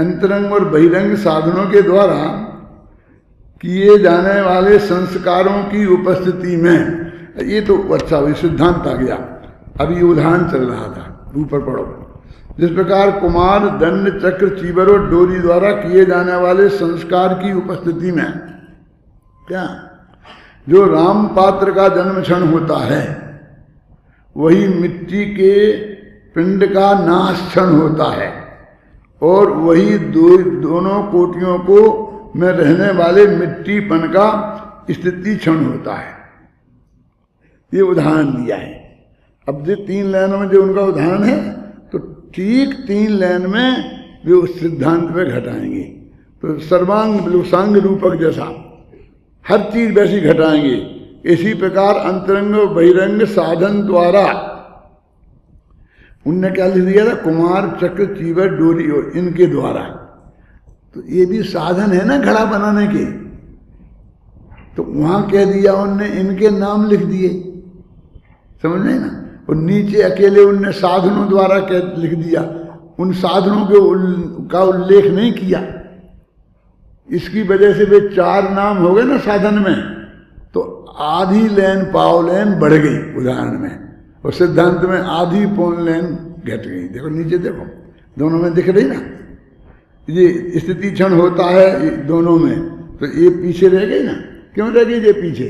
अंतरंग और बहिरंग साधनों के द्वारा किए जाने वाले संस्कारों की उपस्थिति में, ये तो अच्छा हुई सिद्धांत आ गया। अभी उदाहरण चल रहा था, ऊपर पढ़ो। जिस प्रकार कुमार दंड चक्र चीवर और डोरी द्वारा किए जाने वाले संस्कार की उपस्थिति में क्या जो राम पात्र का जन्म क्षण होता है, वही मिट्टी के पिंड का नाश क्षण होता है, और वही दोनों कोटियों को में रहने वाले मिट्टीपन का स्थिति क्षण होता है। ये उदाहरण दिया है। अब जो 3 लाइनों में जो उनका उदाहरण है, तो ठीक 3 लाइन में वे उस सिद्धांत में घटाएंगे। तो सर्वांग विलुसांग रूपक जैसा हर चीज वैसी घटाएंगे। इसी प्रकार अंतरंग और बहिरंग साधन द्वारा, उनने क्या लिख दिया था, कुमार चक्र चीवर डोरी और इनके द्वारा, तो ये भी साधन है ना घड़ा बनाने के। तो वहां कह दिया उनने, इनके नाम लिख दिए, समझ रहे ना। और नीचे अकेले उनने साधनों द्वारा कह लिख दिया, उन साधनों का उल्लेख नहीं किया। इसकी वजह से वे 4 नाम हो गए ना साधन में, तो आधी लेन पाव लेन बढ़ गई उदाहरण में, और सिद्धांत में आधी पौन लेन घट गई। देखो नीचे देखो, दोनों में दिख रही ना, ये स्थिति क्षण होता है दोनों में, तो ये पीछे रह गई ना। क्यों रह गई ये पीछे?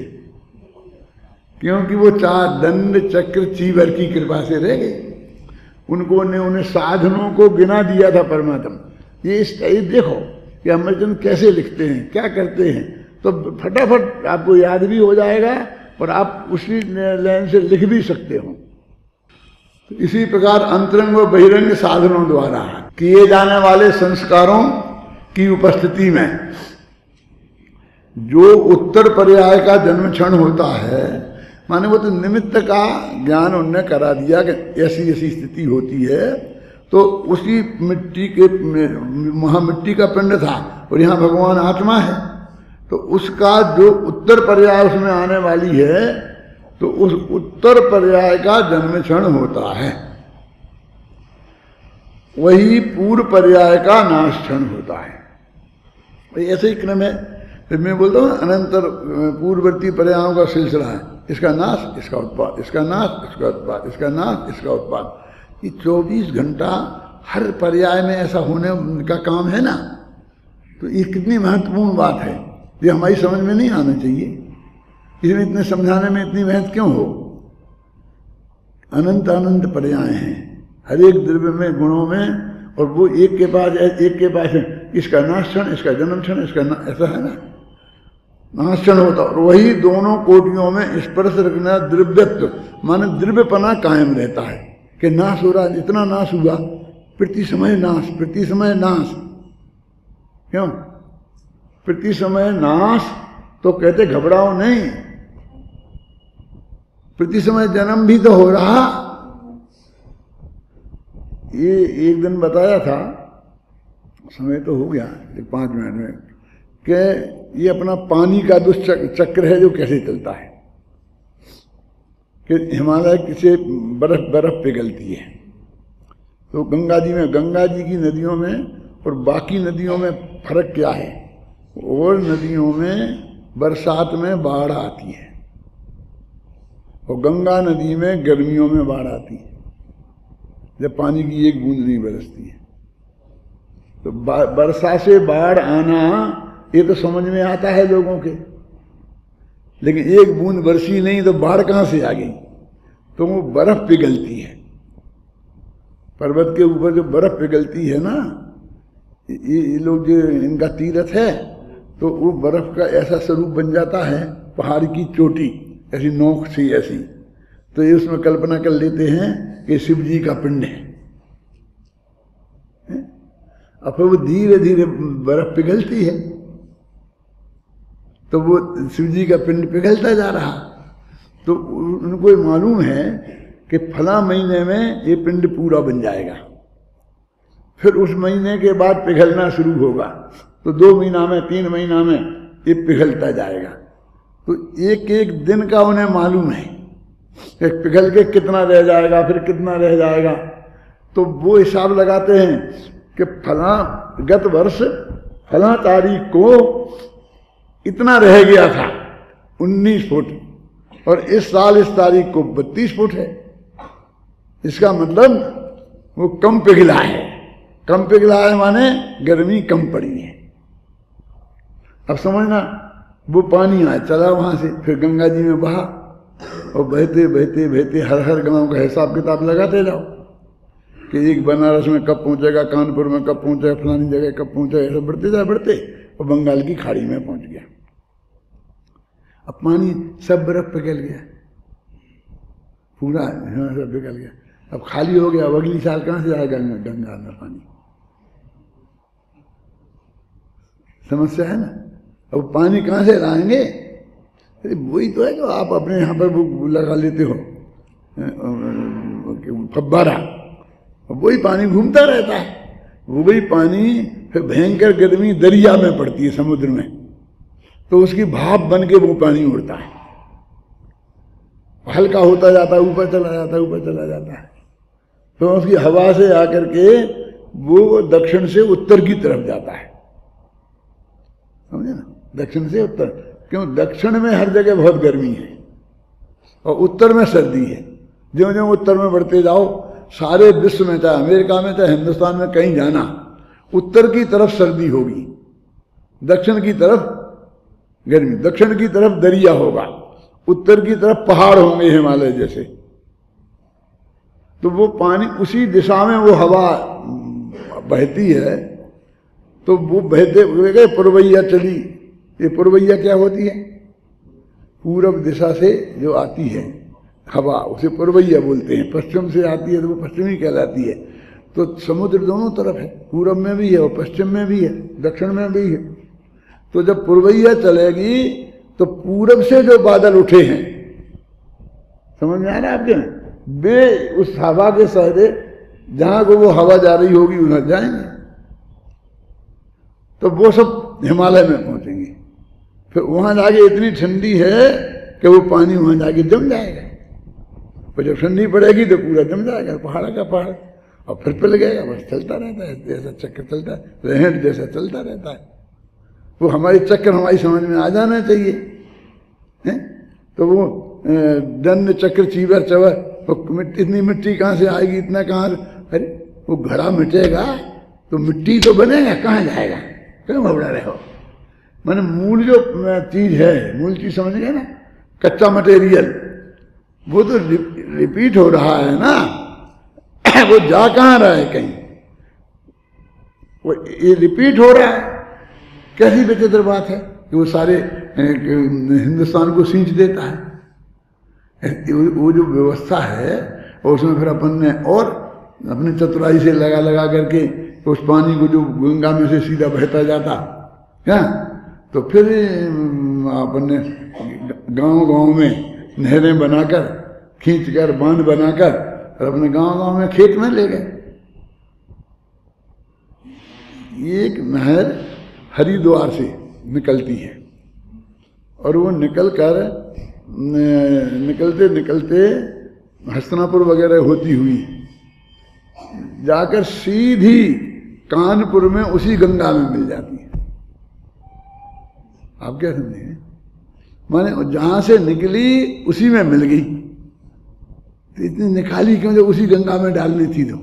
क्योंकि वो 4 दंड चक्र चीवर की कृपा से रह गई। उनको ने उन्हें साधनों को गिना दिया था परमात्मा। ये इस देखो कि अमरचंद कैसे लिखते हैं, क्या करते हैं, तो फटाफट आपको याद भी हो जाएगा और आप उसी लाइन से लिख भी सकते हो। तो इसी प्रकार अंतरंग व बहिरंग साधनों द्वारा किए जाने वाले संस्कारों की उपस्थिति में जो उत्तर पर्याय का जन्म क्षण होता है, माने वो तो निमित्त का ज्ञान उनने करा दिया कि ऐसी ऐसी स्थिति होती है। तो उसी मिट्टी के, वहाँ मिट्टी का पिंड था और यहाँ भगवान आत्मा है, तो उसका जो उत्तर पर्याय उसमें आने वाली है, तो उस उत्तर पर्याय का जन्म क्षण होता है, वही पूर्व पर्याय का नाश क्षण होता है। ऐसे ही क्रम है। फिर मैं बोलता हूँ अनंतर पूर्ववर्ती पर्यायों का सिलसिला है। इसका नाश, इसका उत्पाद, इसका नाश, इसका उत्पाद, इसका नाश, इसका उत्पाद। ये 24 घंटा हर पर्याय में ऐसा होने का काम है ना। तो ये कितनी महत्वपूर्ण बात है, ये हमारी समझ में नहीं आना चाहिए। इसमें इतने समझाने में इतनी मेहनत क्यों हो? अनंत अनंत पर्याय हैं हर एक द्रव्य में, गुणों में, और वो एक के पास है। इसका नाश क्षण, इसका जन्म क्षण, इसका ऐसा है ना, नाश क्षण होता। और वही दोनों कोटियों में स्पर्श रखना द्रव्यत्व, माने द्रव्यपना कायम रहता है कि नाश हो रहा है। जितना नाश हुआ, प्रति समय नाश, प्रति समय नाश। क्यों प्रति समय नाश? तो कहते घबराओ नहीं, प्रति समय जन्म भी तो हो रहा। ये एक दिन बताया था, समय तो हो गया 5 मिनट में, कि ये अपना पानी का दुष्चक्र है जो कैसे चलता है। कि हिमालय से बर्फ पिघलती है, तो गंगा जी की नदियों में और बाकी नदियों में फर्क क्या है? और नदियों में बरसात में बाढ़ आती है, और गंगा नदी में गर्मियों में बाढ़ आती है, जब पानी की एक बूंद नहीं बरसती है। तो वर्षा से बाढ़ आना ये तो समझ में आता है लोगों के, लेकिन एक बूंद बरसी नहीं तो बाढ़ कहाँ से आ गई? तो वो बर्फ पिघलती है, पर्वत के ऊपर जो बर्फ पिघलती है ना, ये लोग जो इनका तीर्थ है, तो वो बर्फ का ऐसा स्वरूप बन जाता है, पहाड़ की चोटी ऐसी नोक सी ऐसी। तो ये उसमें कल्पना कर लेते हैं कि शिव जी का पिंड है। अब फिर वो धीरे धीरे बर्फ पिघलती है, तो वो शिव जी का पिंड पिघलता जा रहा। तो उनको मालूम है कि फला महीने में ये पिंड पूरा बन जाएगा, फिर उस महीने के बाद पिघलना शुरू होगा, तो 2 महीना में, 3 महीना में ये पिघलता जाएगा। तो एक एक दिन का उन्हें मालूम है कि पिघल के कितना रह जाएगा, फिर कितना रह जाएगा। तो वो हिसाब लगाते हैं कि फला गत वर्ष फला तारीख को इतना रह गया था 19 फुट, और इस साल इस तारीख को 32 फुट है। इसका मतलब वो कम पिघला है। कम पिघला है माने गर्मी कम पड़ी है। अब समझना, वो पानी आया चला वहां से, फिर गंगा जी में बहा, और बहते बहते बहते हर गांव का हिसाब किताब लगाते जाओ कि एक बनारस में कब पहुंचेगा, कानपुर में कब पहुंचेगा, फलानी जगह कब पहुंचेगा, ऐसा बढ़ते जा बढ़ते और बंगाल की खाड़ी में पहुंच गया। अब पानी सब बर्फ पिघल गया, पूरा सब पिघल गया। अब खाली हो गया। अब अगली साल कहां से आएगा गंगा में पानी? समस्या है ना। अब पानी कहां से लाएंगे? अरे वही तो है जो आप अपने यहाँ पर वो लगा लेते हो फब्बारा, वही पानी घूमता रहता है। वही पानी फिर भयंकर गर्मी दरिया में पड़ती है, समुद्र में, तो उसकी भाप बन के वो पानी उड़ता है, हल्का होता जाता है, ऊपर चला जाता है, ऊपर चला जाता है। तो उसकी हवा से आकर के वो दक्षिण से उत्तर की तरफ जाता है, समझे ना, दक्षिण से उत्तर। क्यों? दक्षिण में हर जगह बहुत गर्मी है और उत्तर में सर्दी है। ज्यों ज्यों उत्तर में बढ़ते जाओ, सारे विश्व में, चाहे अमेरिका में चाहे हिंदुस्तान में कहीं जाना, उत्तर की तरफ सर्दी होगी, दक्षिण की तरफ गर्मी। दक्षिण की तरफ दरिया होगा, उत्तर की तरफ पहाड़ होंगे हिमालय जैसे। तो वो पानी उसी दिशा में वो हवा बहती है, तो वो बहते हुए पुरवैया चली। ये पुरवैया क्या होती है? पूरब दिशा से जो आती है हवा, उसे पुरवैया बोलते हैं। पश्चिम से आती है तो वो पश्चिमी कहलाती है। तो समुद्र दोनों तरफ है, पूरब में भी है और पश्चिम में भी है, दक्षिण में भी है। तो जब पुरवैया चलेगी तो पूरब से जो बादल उठे हैं, समझ में आ रहा है आपके, वे उस हवा के सहारे जहां को वो हवा जा रही होगी उधर जाएंगे, तो वो सब हिमालय में पहुंचेंगे। फिर वहां जाके इतनी ठंडी है कि वो पानी वहां जाके जम जाएगा, और जब ठंडी पड़ेगी तो पूरा जम जाएगा, पहाड़ का पहाड़, और फिर पिल गएगा। बस चलता रहता है, जैसा चक्कर चलता है, रहट जैसा चलता रहता है। वो हमारी चक्कर हमारी समझ में आ जाना चाहिए, है? तो वो दंड चक्र चीवर चवर, इतनी मिट्टी कहाँ से आएगी, इतना कहाँ? अरे वो घड़ा मिटेगा तो मिट्टी तो बनेगा, कहाँ जाएगा? क्यों घबरा रहे हो? मैंने मूल जो चीज है, मूल चीज समझ गए ना, कच्चा मटेरियल, वो तो रिपीट हो रहा है ना, वो जा कहाँ रहा है कहीं, वो ये रिपीट हो रहा है। कैसी विचित्र बात है कि वो सारे हिंदुस्तान को सींच देता है। वो जो व्यवस्था है, और उसमें फिर अपन ने और अपनी चतुराई से लगा लगा करके उस पानी को जो गंगा में से सीधा बहता जाता क्या, तो फिर अपन ने गांव गांव में नहरें बनाकर, खींचकर बांध बनाकर, और अपने गांव गांव में खेत में ले गए। एक नहर हरिद्वार से निकलती है, और वो निकलते निकलते हस्तिनापुर वगैरह होती हुई जाकर सीधी कानपुर में उसी गंगा में मिल जाती है। आप क्या समझे? माने जहां से निकली उसी में मिल गई, तो इतनी निकाली क्यों जो उसी गंगा में डालनी थी? तो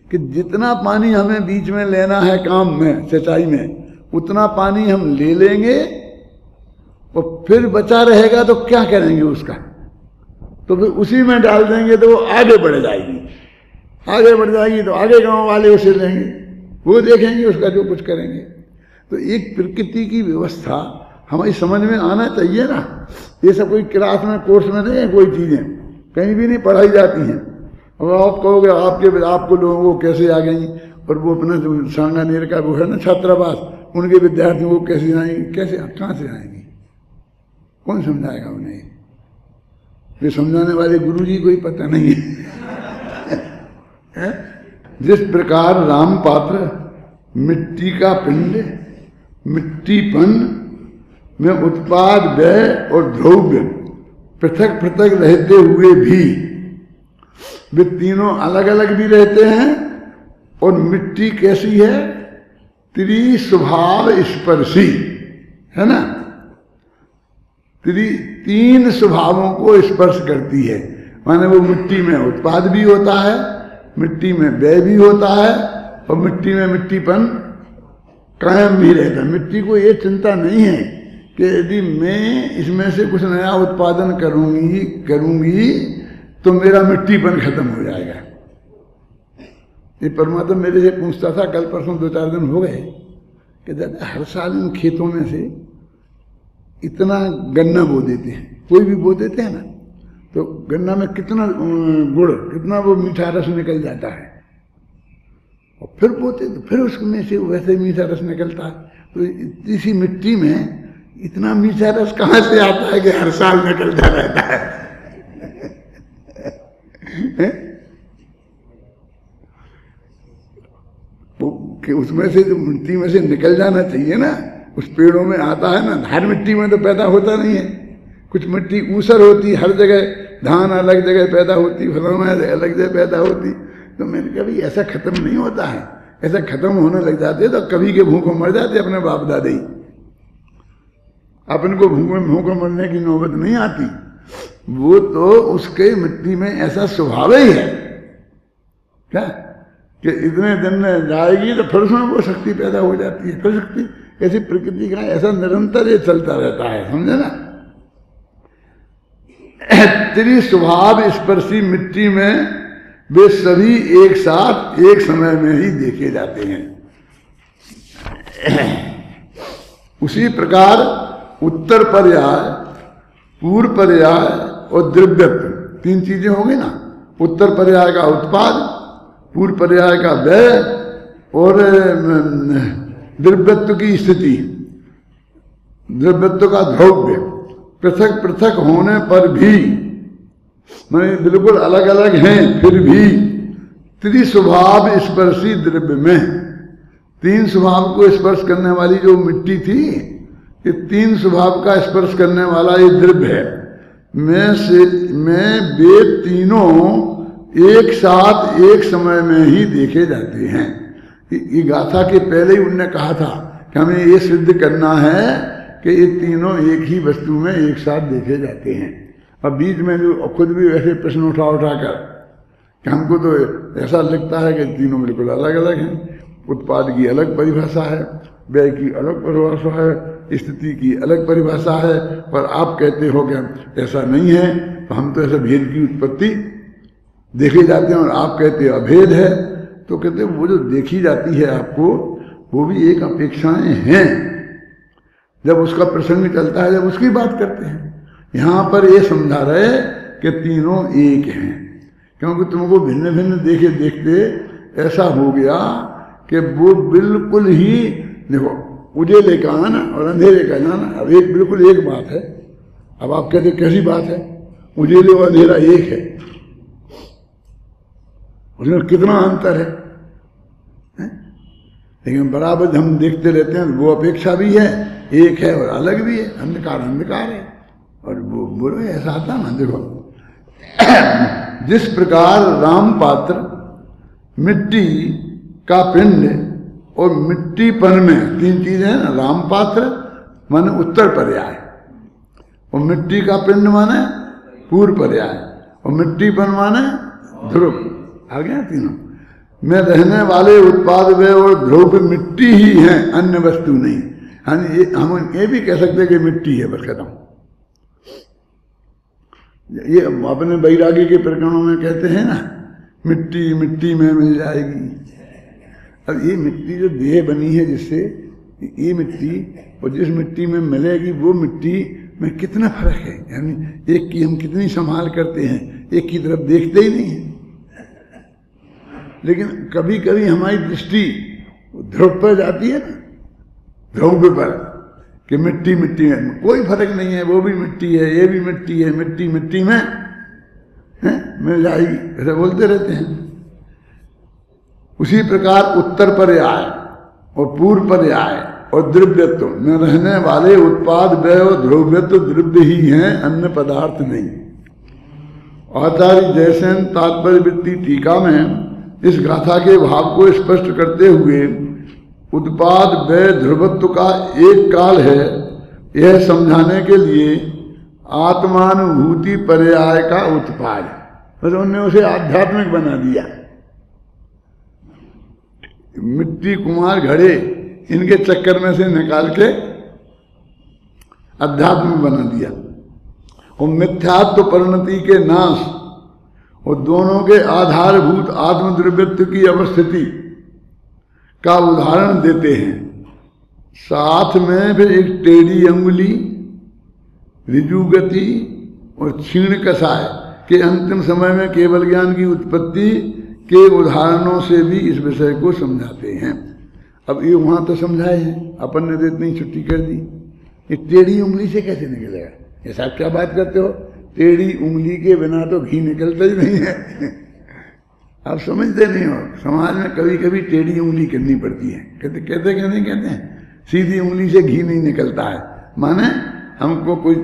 कि जितना पानी हमें बीच में लेना है काम में, सिंचाई में, उतना पानी हम ले लेंगे, और फिर बचा रहेगा तो क्या करेंगे उसका? तो फिर उसी में डाल देंगे तो वो आगे बढ़ जाएगी, आगे बढ़ जाएगी तो आगे गांव वाले उसे लेंगे, वो देखेंगे उसका जो कुछ करेंगे। तो एक प्रकृति की व्यवस्था हमारी समझ में आना चाहिए ना। ये सब कोई क्लास में, कोर्स में नहीं है, कोई चीजें कहीं भी नहीं पढ़ाई जाती हैं। और आप कहोगे आपको लोगों को कैसे आ गई, और वो अपना जो सांगानेर का वो है ना छात्रावास, उनके विद्यार्थी वो कैसे आएंगे, कैसे कहाँ से आएंगे? कौन समझाएगा उन्हें? ये समझाने वाले गुरुजी को ही पता नहीं है। जिस प्रकार राम पात्र मिट्टी का पिंड, मिट्टीपन में उत्पाद व्यय और द्रव्य पृथक पृथक रहते हुए भी वे तीनों अलग अलग भी रहते हैं और मिट्टी कैसी है? त्रिस्वभाव स्पर्शी है ना, तीन स्वभावों को स्पर्श करती है। माने वो मिट्टी में उत्पाद भी होता है, मिट्टी में व्यय भी होता है, और मिट्टी में मिट्टीपन कायम भी रहता है। मिट्टी को ये चिंता नहीं है कि यदि मैं इसमें से कुछ नया उत्पादन करूंगी तो मेरा मिट्टीपन खत्म हो जाएगा। ये परमात्मा मेरे से पूछता था कल परसों 2-4 दिन हो गए कि दादा हर साल इन खेतों में से इतना गन्ना बो देते हैं, कोई भी बो देते हैं ना, तो गन्ना में कितना गुड़, कितना वो मीठा रस निकल जाता है, और फिर बोते तो फिर उसमें से वैसे मीठा रस निकलता है। तो इसी मिट्टी में इतना मीठा रस कहाँ से आता है कि हर साल निकलता रहता है? कि उसमें से जो मिट्टी में से निकल जाना चाहिए ना, उस पेड़ों में आता है ना। हर मिट्टी में तो पैदा होता नहीं है, कुछ मिट्टी ऊसर होती, हर जगह धान अलग जगह पैदा होती, फलाना अलग जगह पैदा होती। तो मैंने कहा भाई ऐसा खत्म नहीं होता है, ऐसा खत्म होने लग जाते तो कभी के भूखों मर जाते अपने बाप दादे ही। अपन को भूखों मरने की नौबत नहीं आती, वो तो उसके मिट्टी में ऐसा स्वभाव ही है क्या कि इतने दिन में जाएगी तो फिर उसमें वो शक्ति पैदा हो जाती है। फिर शक्ति ऐसी प्रकृति का ऐसा निरंतर ये चलता रहता है, समझे ना। त्रिस्वभाव स्पर्शी मिट्टी में वे सभी एक साथ एक समय में ही देखे जाते हैं। उसी प्रकार उत्तर पर्याय, पूर्व पर्याय और द्रव्यत्व, तीन चीजें हो गई ना। उत्तर पर्याय का उत्पाद, पूर्व पर्याय का व्यय और द्रव्यत्व की स्थिति, द्रव्यत्व का द्रव्य पृथक पृथक होने पर भी, माने बिल्कुल अलग अलग हैं, फिर भी त्रिस्वभाव स्पर्शी द्रव्य में, तीन स्वभाव को स्पर्श करने वाली जो मिट्टी थी, ये तीन स्वभाव का स्पर्श करने वाला ये द्रव्य है। मैं वे तीनों एक साथ एक समय में ही देखे जाते हैं। ये गाथा के पहले ही उनने कहा था कि हमें ये सिद्ध करना है कि ये तीनों एक ही वस्तु में एक साथ देखे जाते हैं। अब बीच में जो खुद भी वैसे प्रश्न उठा कर कि हमको तो ऐसा लगता है कि तीनों बिल्कुल अलग अलग हैं, उत्पाद की अलग परिभाषा है, व्यय की अलग परिभाषा है, स्थिति की अलग परिभाषा है, और आप कहते हो कि ऐसा नहीं है, तो हम तो ऐसा भेद की उत्पत्ति देखे जाते हैं और आप कहते हो अभेद है। तो कहते वो जो देखी जाती है आपको, वो भी एक अपेक्षाएं हैं। जब उसका प्रसंग चलता है, जब उसकी बात करते हैं, यहाँ पर ये समझा रहे कि तीनों एक हैं, क्योंकि तुमको भिन्न भिन्न देखे देखते ऐसा हो गया कि वो बिल्कुल ही, देखो उजेले का आना और अंधेरे का जाना अब एक बिल्कुल एक बात है। अब आप कहते कैसी बात है? उजेले और अंधेरा एक है, उसमें कितना अंतर है? लेकिन बराबर हम देखते रहते हैं, वो अपेक्षा भी है, एक है और अलग भी है, अंधकार अंधकार है। और वो बोलो ऐसा आता ना, देखो जिस प्रकार राम पात्र मिट्टी का पिंड और मिट्टीपन में, तीन चीजें हैं ना, राम पात्र माने उत्तर पर्याय, और मिट्टी का पिंड माने पूर्व पर्याय, और मिट्टीपन माने ध्रुव, आ गया तीनों में रहने वाले उत्पाद वे और ध्रुव मिट्टी ही है, अन्य वस्तु नहीं। हम ये भी कह सकते कि मिट्टी है, बस खत्म। ये अपने वैरागी के प्रकरणों में कहते हैं ना, मिट्टी मिट्टी में मिल जाएगी। अब ये मिट्टी जो देह बनी है जिससे, ये मिट्टी और जिस मिट्टी में मिलेगी वो मिट्टी में कितना फर्क है। यानी एक की हम कितनी संभाल करते हैं, एक की तरफ देखते ही नहीं है। लेकिन कभी कभी हमारी दृष्टि ध्रुव पर जाती है ना, ध्रुव पर, कि मिट्टी मिट्टी में कोई फर्क नहीं है, वो भी मिट्टी है, ये भी मिट्टी है, मिट्टी मिट्टी में मिल जाएगी, ऐसे बोलते रहते हैं। उसी प्रकार उत्तर पर्याय और पूर्व पर्याय और द्रव्यत्व में रहने वाले उत्पाद व्यय और द्रव्यत्व द्रव्य ही हैं, अन्य पदार्थ नहीं। आचार्य जयसेन तात्पर्य वृत्ति टीका में इस गाथा के भाव को स्पष्ट करते हुए उत्पाद व्यय ध्रुवत्व का एक काल है, यह समझाने के लिए आत्मानुभूति पर्याय का उत्पाद, बस उन्होंने उसे आध्यात्मिक बना दिया। मिट्टी कुमार घड़े इनके चक्कर में से निकाल के अध्यात्म बना दिया। और मिथ्यात्व परिणति के नाश और दोनों के आधारभूत आत्मद्रव्यत्व की अवस्थिति का उदाहरण देते हैं। साथ में फिर एक टेढ़ी अंगुली, ऋजु गति और क्षीण कसाय के अंतिम समय में केवल ज्ञान की उत्पत्ति के उदाहरणों से भी इस विषय को समझाते हैं। अब ये वहां तो समझाए हैं, अपन ने तो इतनी छुट्टी कर दी। ये टेढ़ी उंगली से कैसे निकलेगा? ये साहब क्या बात करते हो? टेढ़ी उंगली के बिना तो घी निकलता ही नहीं है। आप समझते नहीं हो, समाज में कभी कभी टेढ़ी उंगली करनी पड़ती है। कहते क्या नहीं कहते हैं, सीधी उंगली से घी नहीं निकलता है, माने हमको कोई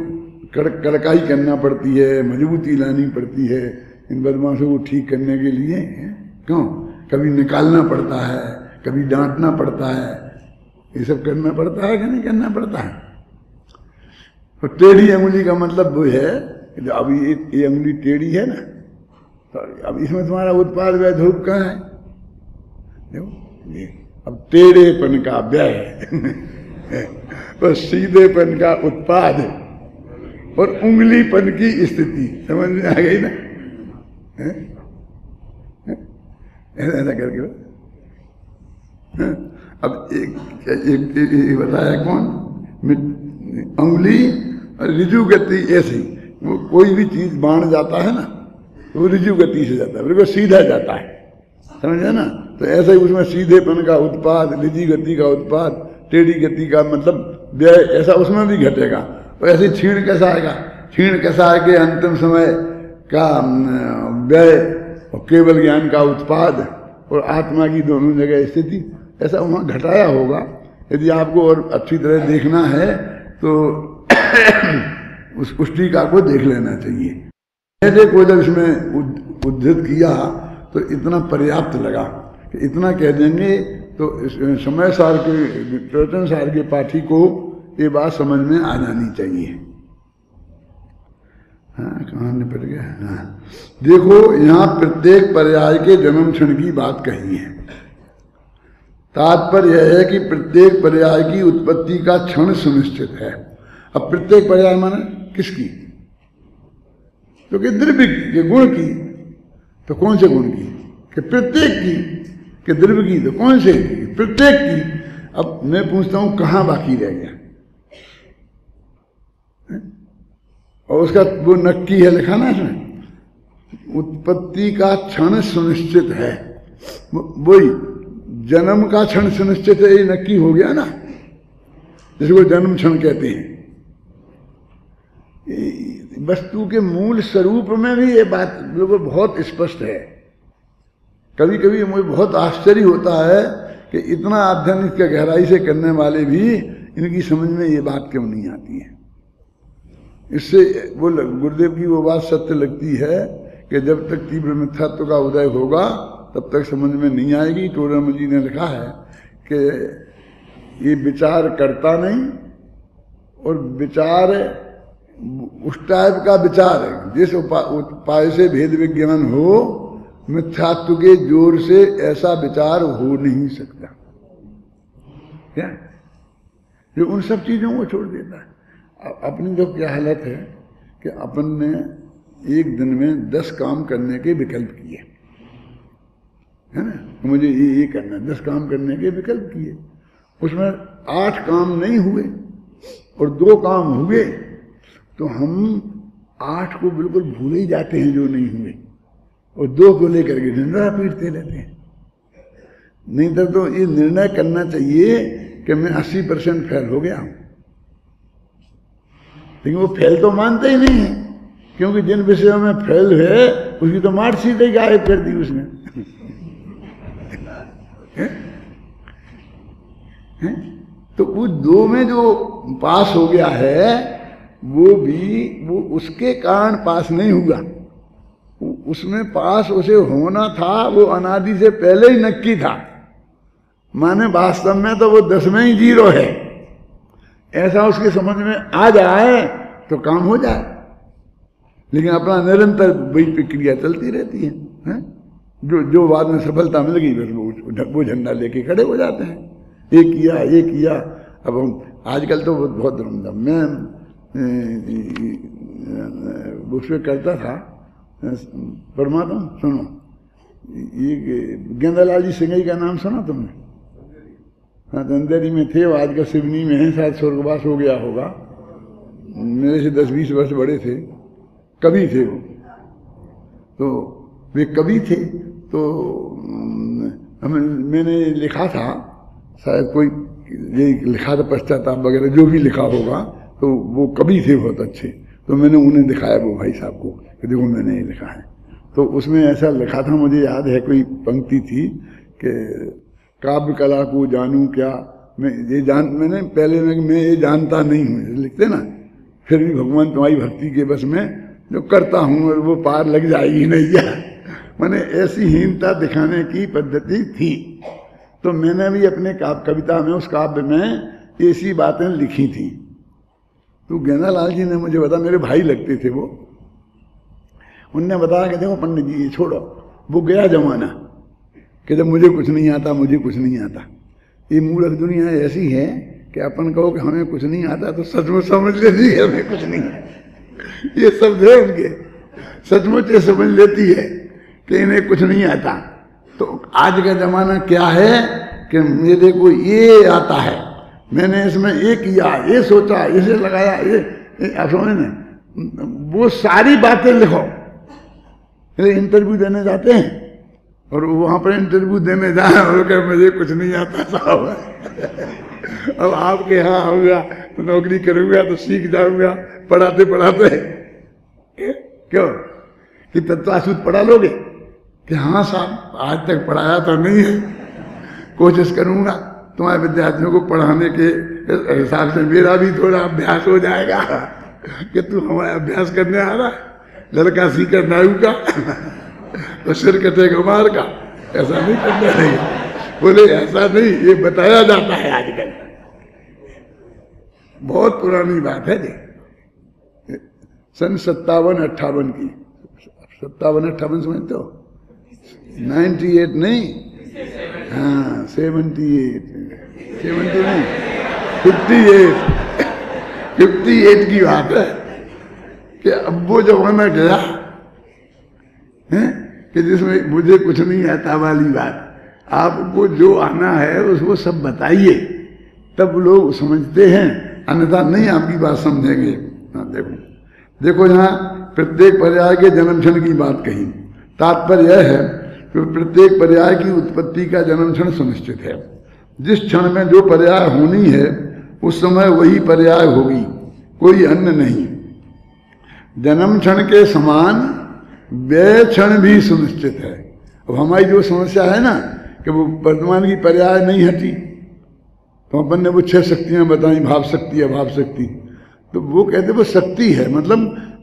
कड़काई करना पड़ती है, मजबूती लानी पड़ती है इन बदमाशों को ठीक करने के लिए। क्यों? कभी निकालना पड़ता है, कभी डांटना पड़ता है, ये सब करना पड़ता है कि नहीं करना पड़ता है? तो टेढ़ी अंगुली का मतलब वो है कि अब ये अंगुली टेढ़ी है ना, तो अब इसमें तुम्हारा उत्पाद व्यय ध्रुव कहाँ है? देखो ये अब टेढ़ेपन का व्यय तो सीधेपन का उत्पाद और उंगलीपन की स्थिति समझ में आ गई ना? ऐसा करके अब एक बताया कौन? अंगुली और ऋजु गति ऐसी, वो कोई भी चीज बाण जाता है ना तो वो ऋजु गति से जाता है, बिल्कुल सीधा जाता है, समझे ना? तो ऐसे ही उसमें सीधेपन का उत्पाद, ऋजु गति का उत्पाद, टेढ़ी गति का मतलब व्यय, ऐसा उसमें भी घटेगा। और ऐसे क्षीण कैसा आएगा? क्षीण कैसा है कि अंतिम समय का व्यय और केवल ज्ञान का उत्पाद और आत्मा की दोनों जगह स्थिति, ऐसा वहाँ घटाया होगा। यदि आपको और अच्छी तरह देखना है तो उस टीका को देख लेना चाहिए। ऐसे को जब इसमें उद्धृत किया तो इतना पर्याप्त लगा कि इतना कह देंगे तो समय सार के प्रवचन सार के पाठी को ये बात समझ में आ जानी चाहिए। हाँ, कहाँ निपट गया? हाँ, देखो यहाँ प्रत्येक पर्याय के जन्म क्षण की बात कही है। तात्पर्य यह है कि प्रत्येक पर्याय की उत्पत्ति का क्षण सुनिश्चित है। अब प्रत्येक पर्याय माने किसकी? तो कि द्रव्य की, कि गुण की। तो कौन से गुण की? कि प्रत्येक की। कि द्रव्य की तो कौन से की? प्रत्येक की। अब मैं पूछता हूं कहां बाकी रह गया? और उसका वो नक्की है लिखा ना इसमें, उत्पत्ति का क्षण सुनिश्चित है। वही जन्म का क्षण सुनिश्चित है, ये नक्की हो गया ना, जिसको जन्म क्षण कहते हैं। वस्तु के मूल स्वरूप में भी ये बात बिल्कुल बहुत स्पष्ट है। कभी कभी मुझे बहुत आश्चर्य होता है कि इतना अध्ययन इसका गहराई से करने वाले भी इनकी समझ में ये बात क्यों नहीं आती है। इससे वो गुरुदेव की वो बात सत्य लगती है कि जब तक तीव्र मिथ्यात्व का उदय होगा तब तक समझ में नहीं आएगी। टोडरमल जी ने लिखा है कि ये विचार करता नहीं, और विचार उस टाइप का विचार है जिस उपाय से भेद विज्ञान हो, मिथ्यात्व के जोर से ऐसा विचार हो नहीं सकता। क्या जो उन सब चीजों को छोड़ देता है। अपनी जो क्या हालत है कि अपन ने एक दिन में 10 काम करने के विकल्प किए, है ना? तो मुझे ये करना, 10 काम करने के विकल्प किए, उसमें 8 काम नहीं हुए और 2 काम हुए, तो हम 8 को बिल्कुल भूल ही जाते हैं जो नहीं हुए, और 2 को लेकर के निर्णय पीटते रहते हैं। नहीं तो ये निर्णय करना चाहिए कि मैं 80% फेल हो गया हूं, लेकिन वो फेल तो मानते ही नहीं है, क्योंकि जिन विषयों में फेल है उसकी तो मार्कशीट ही गायब कर दी उसने। तो वो 2 में जो पास हो गया है वो भी वो उसके कारण पास नहीं हुआ, उसमें पास उसे होना था वो अनादि से पहले ही नक्की था। माने वास्तव में तो वो 10 में ही 0 है, ऐसा उसके समझ में आ जाए तो काम हो जाए। लेकिन अपना निरंतर वही प्रक्रिया चलती रहती है? जो बाद में सफलता मिल गई बस वो झंडा लेके खड़े हो जाते हैं, ये किया। अब हम आजकल तो बहुत धूमधाम मैं उसमें करता था परमात्मा। सुनो, ये गेंदालाल जी सिंगई का नाम सुना तुमने? हाँ, अंधेरी में थे, वो आजकल सिवनी में है, शायद स्वर्गवास हो गया होगा। मेरे से 10-20 वर्ष बड़े थे, कवि थे वो। तो वे कवि थे, तो मैंने लिखा था, शायद कोई ये लिखा था पश्चाताप वगैरह जो भी लिखा होगा, तो वो कवि थे बहुत अच्छे। तो मैंने उन्हें दिखाया वो भाई साहब को कि देखो मैंने ये लिखा है। तो उसमें ऐसा लिखा था, मुझे याद है कोई पंक्ति थी कि काव्य कला को जानूं क्या मैंने पहले मैं ये जानता नहीं हूँ, लिखते ना, फिर भी भगवान तुम्हारी भक्ति के बस में जो करता हूँ और वो पार लग जाएगी नहीं। मैंने ऐसी हीनता दिखाने की पद्धति थी। तो मैंने भी अपने कविता में, उस काव्य में ऐसी बातें लिखी थी। तो गेंदालाल जी ने मुझे बताया, मेरे भाई लगते थे वो, उनने बताया कि देखो पंडित जी ये छोड़ो, वो गया जमाना कि जब मुझे कुछ नहीं आता। ये मूर्ख दुनिया ऐसी है कि अपन कहो कि हमें कुछ नहीं आता तो सचमुच समझ लेती है हमें कुछ नहीं है। ये शब्द है उनके, सचमुच ये समझ लेती है कि इन्हें कुछ नहीं आता। तो आज का जमाना क्या है कि मेरे को ये आता है, मैंने इसमें ये किया, ये सोचा, इसे लगाया, ये आप समझ में, वो सारी बातें लिखो। इंटरव्यू देने जाते हैं और वहां पर इंटरव्यू देने जाए और कहे मुझे कुछ नहीं आता साहब। अब आपके यहाँ आऊंगा तो नौकरी करूंगा तो सीख जाऊंगा पढ़ाते क्यों कि तत्वासूत पढ़ा लोगे कि हाँ साहब आज तक पढ़ाया तो नहीं है, कोशिश करूंगा तुम्हारे विद्यार्थियों को पढ़ाने के हिसाब से मेरा भी थोड़ा अभ्यास हो जाएगा कि तू हमारा अभ्यास करने आ रहा है, लड़का सीकर नाऊ का तो सिर कटेगा मार का, ऐसा नहीं करना नहीं। बोले ऐसा नहीं, ये बताया जाता है आजकल, बहुत पुरानी बात है जी, सन 57-58 की, 57-58 समझते हो, 98 नहीं, हाँ 78 नहीं, 58 की बात है कि अब वो जमाना गया है कि जिसमें मुझे कुछ नहीं आता वाली बात। आपको जो आना है उसको सब बताइए, तब लोग समझते हैं, अन्यथा नहीं आपकी बात समझेंगे। देखो यहाँ प्रत्येक पर्याय के जन्म क्षण की बात कही, तात्पर्य यह है कि प्रत्येक पर्याय की उत्पत्ति का जन्म क्षण सुनिश्चित है। जिस क्षण में जो पर्याय होनी है उस समय वही पर्याय होगी, कोई अन्य नहीं। जन्म क्षण के समान व्यय क्षण भी सुनिश्चित है। अब हमारी जो समस्या है ना कि वो वर्तमान की पर्याय नहीं हटी, तो अपन ने वो 6 शक्तियां बताई, भाव शक्ति, अभाव शक्ति, तो वो कहते वो शक्ति है, मतलब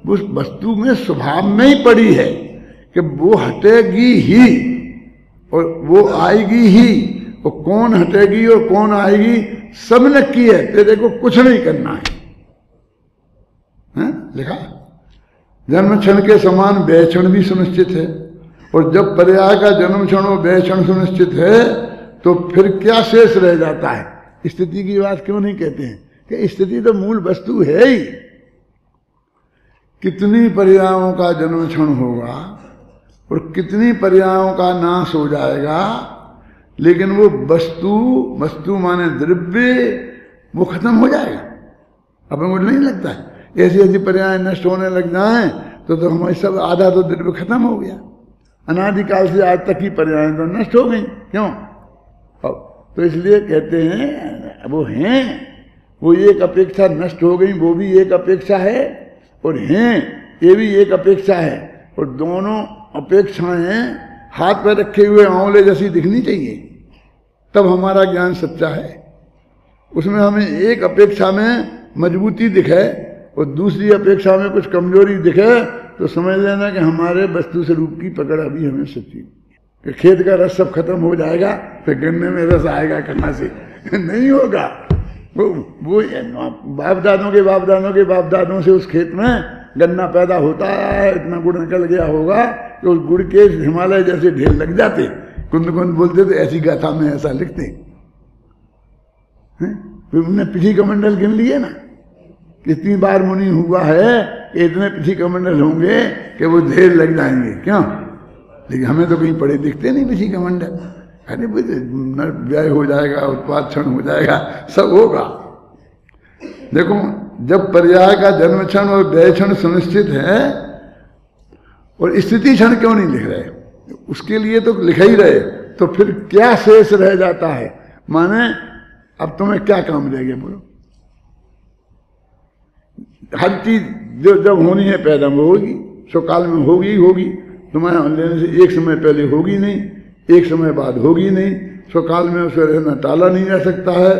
उस वस्तु में स्वभाव में ही पड़ी है कि वो हटेगी ही और वो आएगी ही, और कौन हटेगी और कौन आएगी सब नक्की है, तेरे को कुछ नहीं करना है? लिखा जन्म क्षण के समान व्यय क्षण भी सुनिश्चित है, और जब पर्याय का जन्म क्षण और व्यय क्षण सुनिश्चित है तो फिर क्या शेष रह जाता है? स्थिति की बात क्यों नहीं कहते हैं कि स्थिति तो मूल वस्तु है ही। कितनी पर्यायों का जन्म क्षण होगा और कितनी पर्यायों का नाश हो जाएगा, लेकिन वो वस्तु माने द्रव्य वो खत्म हो जाएगा। अपन को नहीं लगता है ऐसी ऐसी पर्याय नष्ट होने लग जाएं तो हमारे सब आधा तो द्रव्य खत्म हो गया। अनादिकाल से आज तक की पर्याय तो नष्ट हो गई, क्यों? अब तो इसलिए कहते हैं वो हैं, वो एक अपेक्षा नष्ट हो गई, वो भी एक अपेक्षा है, और हैं ये भी एक अपेक्षा है, और दोनों अपेक्षाएं हाथ पर रखे हुए आंवले जैसी दिखनी चाहिए, तब हमारा ज्ञान सच्चा है। उसमें हमें एक अपेक्षा में मजबूती दिखे और दूसरी अपेक्षा में कुछ कमजोरी दिखे तो समझ लेना कि हमारे वस्तु स्वरूप की पकड़ अभी हमें सच्ची कि खेत का रस सब खत्म हो जाएगा फिर गन्ने में रस आएगा कहाँ से? नहीं होगा। वो बाप दादों के बाप दादों से उस खेत में गन्ना पैदा होता है, इतना गुड़ निकल गया होगा कि उस गुड़ के हिमालय जैसे ढेर लग जाते। कुंद कुंद बोलते तो ऐसी गाथा में ऐसा लिखते हैं। फिर उन्होंने पृथ्वी कमंडल गिन लिए ना, कितनी बार मुनि हुआ है कि इतने पृथ्वी कमंडल होंगे कि वो ढेर लग जाएंगे। क्यों? लेकिन हमें तो कहीं पड़े दिखते नहीं पृथ्वी कमंडल। अरे व्यय हो जाएगा, उत्पाद क्षण हो जाएगा, सब होगा। देखो जब पर्याय का जन्म क्षण और व्यय क्षण सुनिश्चित है और स्थिति क्षण क्यों नहीं लिख रहे? उसके लिए तो लिख ही रहे, तो फिर क्या शेष रह जाता है? माने अब तुम्हें क्या काम रह गया बोलो? हर चीज जो जब होनी है पैदा में होगी, सो काल में होगी होगी। तुम्हारे लेने से एक समय पहले होगी नहीं, एक समय बाद होगी नहीं। सो काल में उसे रहना टाला नहीं जा सकता है,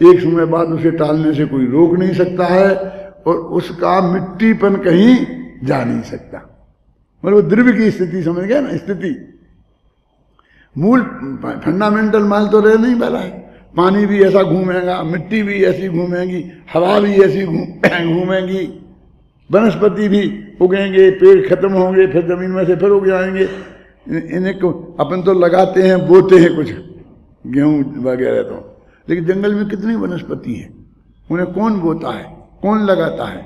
एक समय बाद उसे टालने से कोई रोक नहीं सकता है, और उसका मिट्टीपन कहीं जा नहीं सकता। मतलब द्रव्य की स्थिति समझ गया ना? स्थिति मूल फंडामेंटल माल तो रह नहीं वाला है। पानी भी ऐसा घूमेगा, मिट्टी भी ऐसी घूमेगी, हवा भी ऐसी घूमेगी, वनस्पति भी उगेंगे, पेड़ खत्म होंगे, फिर जमीन में से फिर उग जाएंगे। इन्हें को अपन तो लगाते हैं, बोते हैं कुछ गेहूं वगैरह तो, लेकिन जंगल में कितनी वनस्पति है, उन्हें कौन बोता है, कौन लगाता है,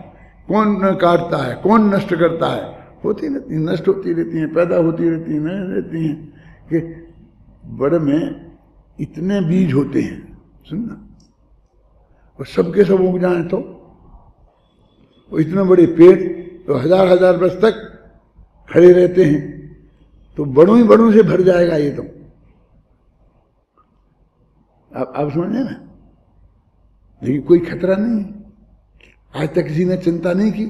कौन काटता है, कौन नष्ट करता है? होती रहती है, नष्ट होती रहती हैं, पैदा होती रहती हैं, नहीं रहती हैं। कि बड़े में इतने बीज होते हैं, सुनना, और सबके सब उग जाए तो इतने बड़े पेड़ तो हजार हजार वर्ष तक खड़े रहते हैं, तो बड़ों ही बड़ों से भर जाएगा ये तो। आप समझे ना? लेकिन कोई खतरा नहीं है। आज तक किसी ने चिंता नहीं की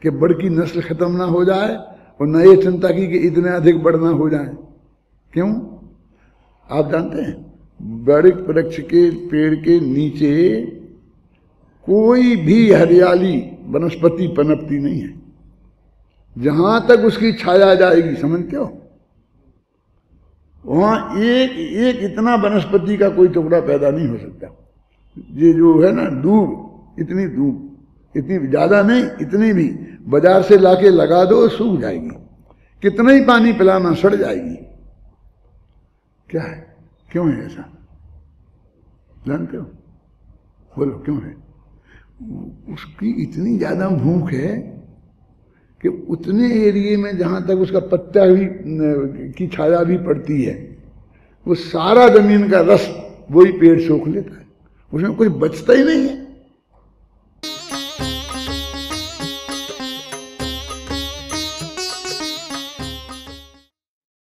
कि बड़ की नस्ल खत्म ना हो जाए, और न ये चिंता की कि इतने अधिक बड़ ना हो जाए। क्यों? आप जानते हैं बड़े वृक्ष के पेड़ के नीचे कोई भी हरियाली वनस्पति पनपती नहीं है। जहां तक उसकी छाया जाएगी, समझते हो, वहां एक एक इतना वनस्पति का कोई टुकड़ा पैदा नहीं हो सकता। ये जो है ना दूब, इतनी दूब, इतनी ज्यादा नहीं, इतनी भी बाजार से लाके लगा दो सूख जाएगी। कितना ही पानी पिलाना, सड़ जाएगी। क्या है? क्यों है ऐसा? जानते हो? बोलो क्यों है? उसकी इतनी ज्यादा भूख है कि उतने एरिए में जहां तक उसका पत्ता भी की छाया भी पड़ती है, वो सारा जमीन का रस वही पेड़ सोख लेता है, उसमें कुछ बचता ही नहीं है।